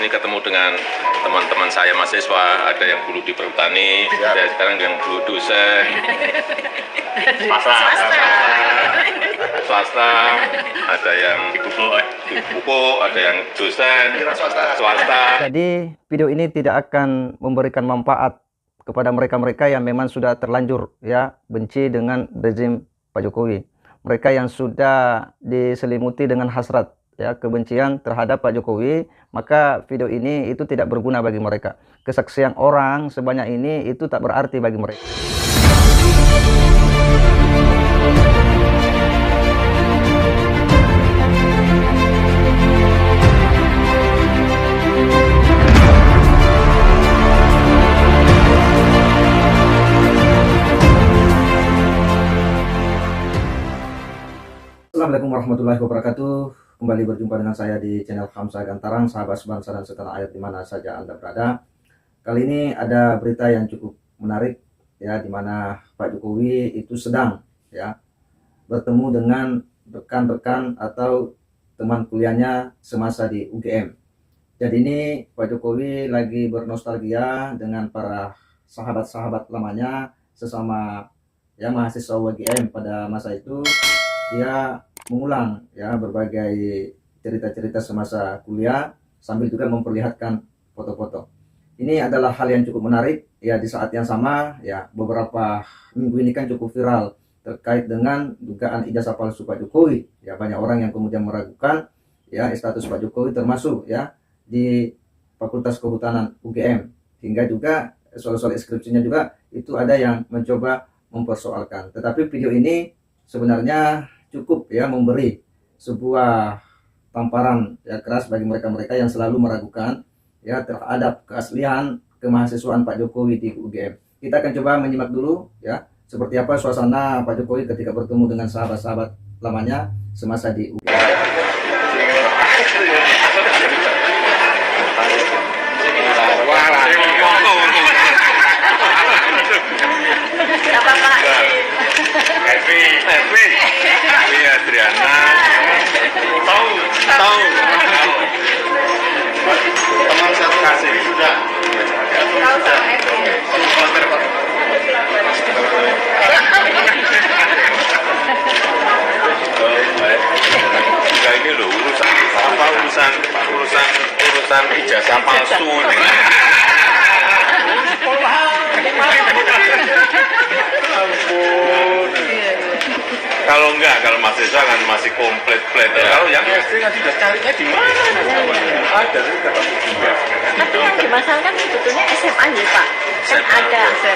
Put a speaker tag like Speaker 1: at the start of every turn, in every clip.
Speaker 1: Ini ketemu dengan teman-teman saya mahasiswa, ada yang dulu di perhutani, ada sekarang yang dulu dosen, swasta, ada yang di pupuk, ada yang dosen, swasta.
Speaker 2: Jadi video ini tidak akan memberikan manfaat kepada mereka-mereka yang memang sudah terlanjur ya benci dengan rezim Pak Jokowi. Mereka yang sudah diselimuti dengan hasrat ya kebencian terhadap Pak Jokowi, maka video ini itu tidak berguna bagi mereka. Kesaksian orang sebanyak ini itu tak berarti bagi mereka. Assalamualaikum warahmatullahi wabarakatuh. Kembali berjumpa dengan saya di channel Hamzah Gantarang, sahabat sebangsa dan setanah air di mana saja Anda berada. Kali ini ada berita yang cukup menarik ya, di mana Pak Jokowi itu sedang ya bertemu dengan rekan-rekan atau teman kuliahnya semasa di UGM. Jadi ini Pak Jokowi lagi bernostalgia dengan para sahabat-sahabat lamanya sesama ya mahasiswa UGM pada masa itu. Dia mengulang ya berbagai cerita-cerita semasa kuliah sambil juga memperlihatkan foto-foto. Ini adalah hal yang cukup menarik ya, di saat yang sama ya beberapa minggu ini kan cukup viral terkait dengan dugaan ijazah palsu Pak Jokowi. Ya banyak orang yang kemudian meragukan ya status Pak Jokowi termasuk ya di Fakultas Kehutanan UGM, hingga juga soal-soal skripsinya juga itu ada yang mencoba mempersoalkan. Tetapi video ini sebenarnya cukup ya memberi sebuah tamparan ya keras bagi mereka-mereka yang selalu meragukan ya terhadap keaslian kemahasiswaan Pak Jokowi di UGM. Kita akan coba menyimak dulu ya seperti apa suasana Pak Jokowi ketika bertemu dengan sahabat-sahabat lamanya semasa di UGM.
Speaker 1: Adriana tahu teman satu kasih sudah tahu sama enggak, ini loh urusan ijazah palsu ini. Kalau mahasiswa kan masih komplit ya. Kalau yang SD kan sudah carinya di mana? Ada juga.
Speaker 3: Tapi yang dimasalahkan sebetulnya SMA ya Pak. Kan ada
Speaker 1: ada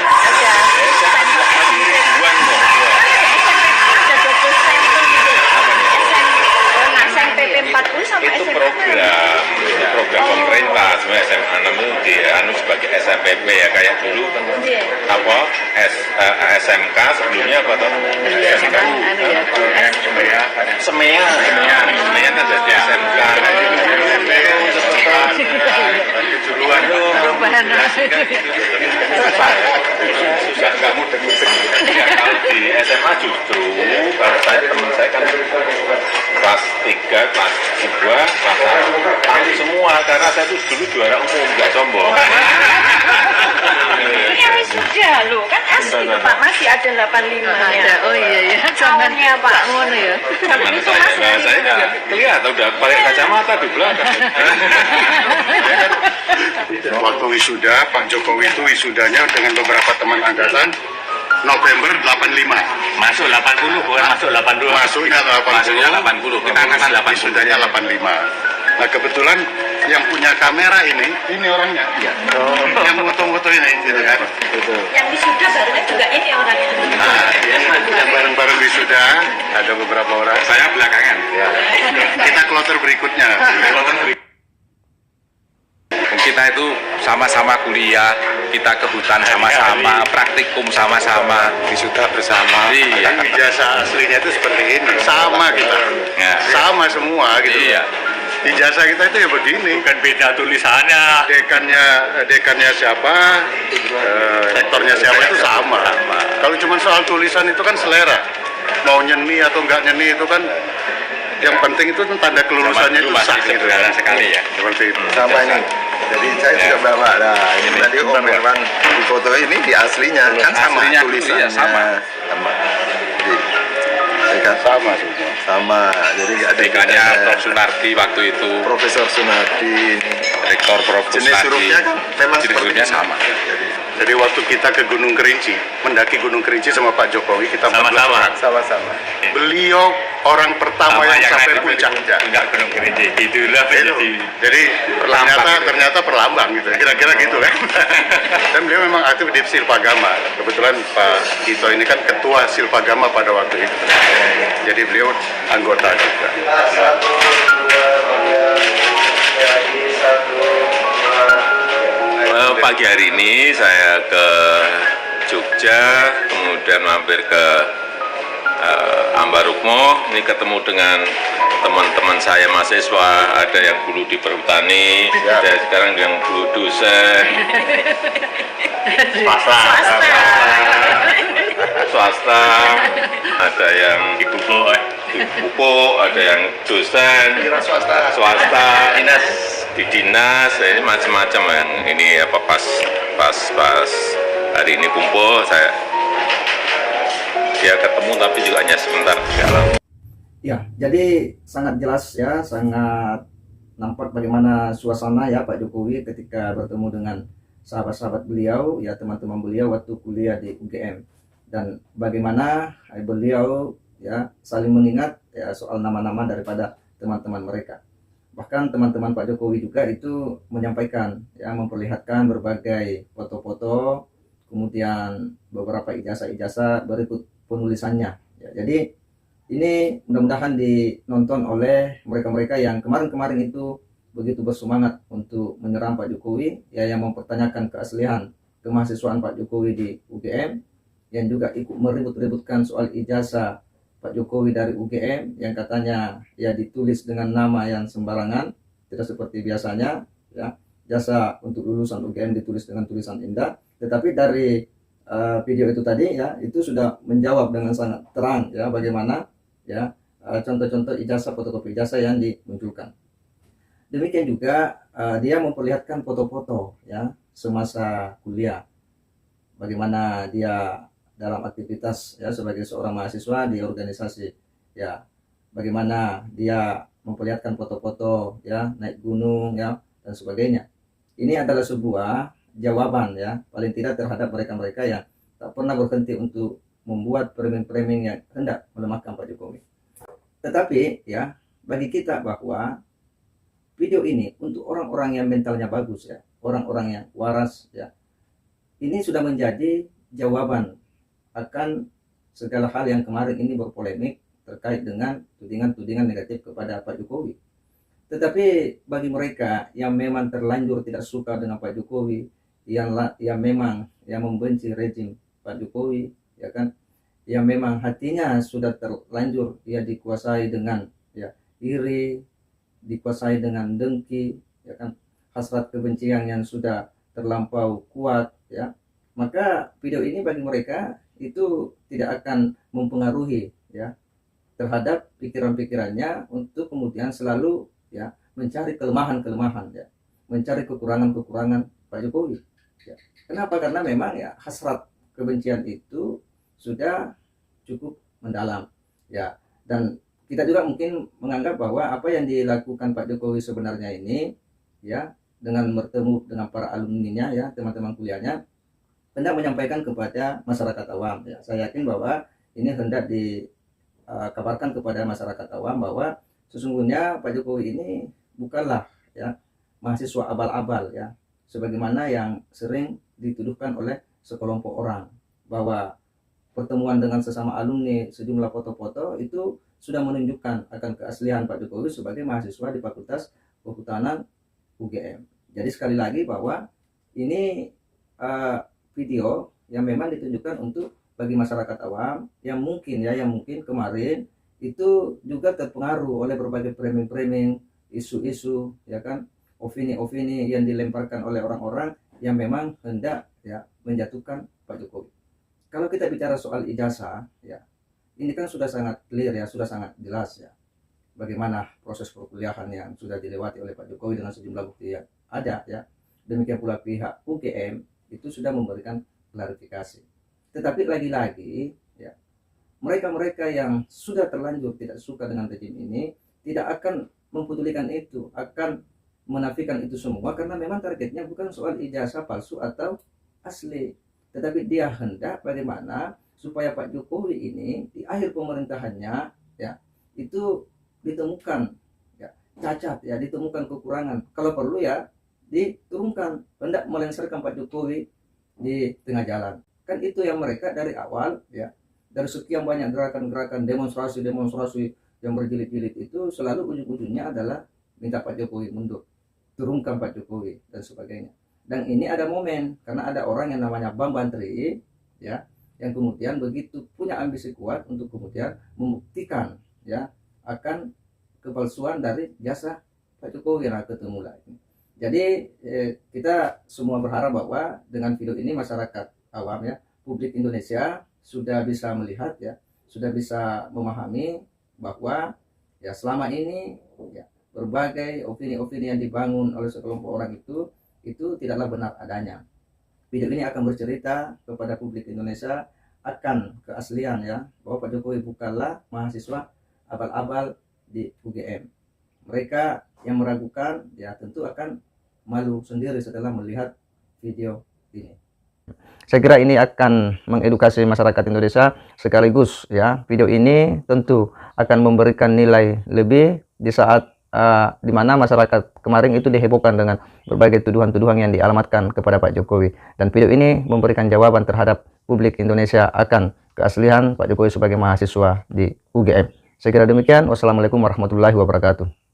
Speaker 3: SMP 40 sama
Speaker 1: itu
Speaker 3: SMA.
Speaker 1: program pemerintah sebenarnya. SMA namun sebagai SMPP ya, kayak dulu apa SMK sebelumnya apa toh? Semea kan jadi SMK. Kejuruan susah kamu mudeng. Kalau di SMA justru kalau teman saya kan kelas 3, kelas 2, kelas 1 tahu semua karena saya tuh dulu juara umum, nggak sombong.
Speaker 3: Ini sudah loh, kan asli Pak, masih ada 85 ada. Oh iya tahunnya Pak ngono ya.
Speaker 1: Zaman saya nggak kelihatan, udah pakai kacamata di belakang.
Speaker 4: Waktu wisuda, Pak Jokowi itu wisudanya dengan beberapa teman angkatan November 85.
Speaker 1: Masuk 80 bukan masuk 82.
Speaker 4: Masuknya 80.
Speaker 1: Masuknya 80. Kita angkatan 80.
Speaker 4: Wisudanya 85. Nah kebetulan yang punya kamera ini orangnya. Iya. Yang foto-foto ini, gitu kan.
Speaker 3: Yang wisuda barunya juga ini orangnya.
Speaker 4: Nah, yang bareng-bareng wisuda ada beberapa orang.
Speaker 1: Saya belakangan.
Speaker 4: Ya. Kita kloter berikutnya.
Speaker 1: Kita itu sama-sama kuliah, kita ke hutan sama-sama, praktikum sama-sama,
Speaker 4: Wisuda bersama.
Speaker 1: Iya.
Speaker 4: Ijazah aslinya itu seperti ini. Sama kita.
Speaker 1: Ya.
Speaker 4: Sama semua gitu.
Speaker 1: Iya.
Speaker 4: Ijazah kita itu ya begini.
Speaker 1: Kan beda tulisannya.
Speaker 4: Dekannya siapa, rektornya siapa itu sama. Kalau cuma soal tulisan itu kan selera. Mau nyeni atau enggak nyeni itu kan Yang penting itu tanda kelulusannya itu sah gitu
Speaker 1: sekali ya.
Speaker 4: Seperti itu.
Speaker 5: Sama ini. Jadi saya sudah bawa. Nah, ini tadi Om Herman di foto ini di aslinya kan sama
Speaker 1: Aslinya,
Speaker 5: tulisannya.
Speaker 1: iya, sama.
Speaker 5: Jadi, saya kan
Speaker 4: Sama semua.
Speaker 5: sama. Jadi nggak ada
Speaker 1: Dekannya
Speaker 5: bedanya.
Speaker 1: Prof. Sunardi waktu itu,
Speaker 5: Profesor Sunardi ini.
Speaker 1: Rektor Prof.
Speaker 5: Jenis
Speaker 1: Sunardi.
Speaker 5: hurufnya kan memang
Speaker 1: Jenis
Speaker 5: seperti
Speaker 1: hurufnya
Speaker 5: ini.
Speaker 1: sama.
Speaker 4: Jadi waktu kita ke Gunung Kerinci, mendaki Gunung Kerinci sama Pak Jokowi, kita 14 orang.
Speaker 5: Sama-sama.
Speaker 4: Beliau orang pertama yang sampai puncak.
Speaker 1: Enggak Gunung Kerinci. Itulah
Speaker 4: Jadi ternyata perlambang gitu, kira-kira gitu kan. Dan beliau memang aktif di Silpagama. Kebetulan Pak Tito ini kan ketua Silpagama pada waktu itu. Jadi beliau anggota juga.
Speaker 1: Pagi hari ini saya ke Jogja, kemudian mampir ke Ambarukmo. Ini ketemu dengan teman-teman saya mahasiswa, ada yang dulu di perhutani, ada sekarang yang dulu dosen, swasta, ada yang di pupuk, ada yang dosen, swasta, dinas, ini macam-macam yang ini apa pas hari ini kumpul saya dia ketemu tapi juga hanya sebentar di dalam.
Speaker 2: Ya, jadi sangat jelas ya, sangat nampak bagaimana suasana ya Pak Jokowi ketika bertemu dengan sahabat-sahabat beliau, ya teman-teman beliau waktu kuliah di UGM, dan bagaimana beliau ya saling mengingat ya soal nama-nama daripada teman-teman mereka. Bahkan teman-teman Pak Jokowi juga itu menyampaikan ya, memperlihatkan berbagai foto-foto, kemudian beberapa ijazah-ijazah berikut penulisannya ya. Jadi ini mudah-mudahan dinonton oleh mereka-mereka yang kemarin-kemarin itu begitu bersemangat untuk menyerang Pak Jokowi ya, yang mempertanyakan keaslian kemahasiswaan Pak Jokowi di UGM, yang juga ikut meribut-ributkan soal ijazah Pak Jokowi dari UGM yang katanya ya ditulis dengan nama yang sembarangan, tidak seperti biasanya ya. Jasa untuk lulusan UGM ditulis dengan tulisan indah, tetapi dari video itu tadi ya, itu sudah menjawab dengan sangat terang ya bagaimana ya contoh-contoh ijazah, fotokopi ijazah yang dimunculkan. Demikian juga dia memperlihatkan foto-foto ya semasa kuliah, bagaimana dia dalam aktivitas ya sebagai seorang mahasiswa di organisasi ya, bagaimana dia memperlihatkan foto-foto ya naik gunung ya dan sebagainya. Ini adalah sebuah jawaban ya paling tidak terhadap mereka-mereka yang tak pernah berhenti untuk membuat framing-framing yang hendak melemahkan Pak Jokowi. Tetapi ya bagi kita bahwa video ini untuk orang-orang yang mentalnya bagus ya, orang-orang yang waras ya, ini sudah menjadi jawaban akan segala hal yang kemarin ini berpolemik terkait dengan tudingan-tudingan negatif kepada Pak Jokowi. Tetapi bagi mereka yang memang terlanjur tidak suka dengan Pak Jokowi, yang memang yang membenci rezim Pak Jokowi ya kan, yang memang hatinya sudah terlanjur ya dikuasai dengan ya iri, dikuasai dengan dengki ya kan, hasrat kebencian yang sudah terlampau kuat ya, maka video ini bagi mereka itu tidak akan mempengaruhi ya terhadap pikiran-pikirannya untuk kemudian selalu ya mencari kelemahan-kelemahan ya, mencari kekurangan-kekurangan Pak Jokowi ya. Kenapa? Karena memang ya hasrat kebencian itu sudah cukup mendalam ya, dan kita juga mungkin menganggap bahwa apa yang dilakukan Pak Jokowi sebenarnya ini ya, dengan bertemu dengan para alumninya ya, teman-teman kuliahnya, hendak menyampaikan kepada masyarakat awam ya. Saya yakin bahwa ini hendak dikabarkan kepada masyarakat awam bahwa sesungguhnya Pak Jokowi ini bukanlah ya mahasiswa abal-abal ya, sebagaimana yang sering dituduhkan oleh sekelompok orang, bahwa pertemuan dengan sesama alumni, sejumlah foto-foto itu sudah menunjukkan akan keaslian Pak Jokowi sebagai mahasiswa di Fakultas Kehutanan UGM. Jadi sekali lagi bahwa ini video yang memang ditunjukkan untuk bagi masyarakat awam yang mungkin kemarin itu juga terpengaruh oleh berbagai framing-framing, isu-isu ya kan, opini-opini yang dilemparkan oleh orang-orang yang memang hendak ya menjatuhkan Pak Jokowi. Kalau kita bicara soal ijazah ya, ini kan sudah sangat clear ya, sudah sangat jelas ya. bagaimana proses perkuliahan yang sudah dilewati oleh Pak Jokowi dengan sejumlah bukti yang ada ya. Demikian pula pihak UGM itu sudah memberikan klarifikasi. Tetapi lagi-lagi ya, mereka-mereka yang sudah terlanjur tidak suka dengan rejim ini tidak akan mempedulikan itu, akan menafikan itu semua, karena memang targetnya bukan soal ijazah palsu atau asli, tetapi dia hendak bagaimana supaya Pak Jokowi ini di akhir pemerintahannya ya itu ditemukan ya cacat, ya ditemukan kekurangan, kalau perlu ya diturunkan, hendak melengsarkan Pak Jokowi di tengah jalan. Kan itu yang mereka dari awal ya, dari sekian banyak gerakan-gerakan demonstrasi yang berjilid-jilid itu selalu ujung-ujungnya adalah minta Pak Jokowi mundur, turunkan Pak Jokowi dan sebagainya. Dan ini ada momen karena ada orang yang namanya Bambang Tri ya, yang kemudian begitu punya ambisi kuat untuk kemudian membuktikan ya akan kepalsuan dari jasa Pak Jokowi yang ketemu lagi. Jadi kita semua berharap bahwa dengan video ini masyarakat awam ya, publik Indonesia sudah bisa melihat ya, sudah bisa memahami bahwa ya selama ini ya berbagai opini-opini yang dibangun oleh sekelompok orang itu tidaklah benar adanya. Video ini akan bercerita kepada publik Indonesia akan keaslian ya, bahwa Pak Jokowi bukanlah mahasiswa abal-abal di UGM. Mereka yang meragukan ya tentu akan malu sendiri setelah melihat video ini. Saya kira ini akan mengedukasi masyarakat Indonesia, sekaligus ya video ini tentu akan memberikan nilai lebih di saat di mana masyarakat kemarin itu dihebohkan dengan berbagai tuduhan-tuduhan yang dialamatkan kepada Pak Jokowi, dan video ini memberikan jawaban terhadap publik Indonesia akan keaslian Pak Jokowi sebagai mahasiswa di UGM. Saya kira demikian. Wassalamualaikum warahmatullahi wabarakatuh.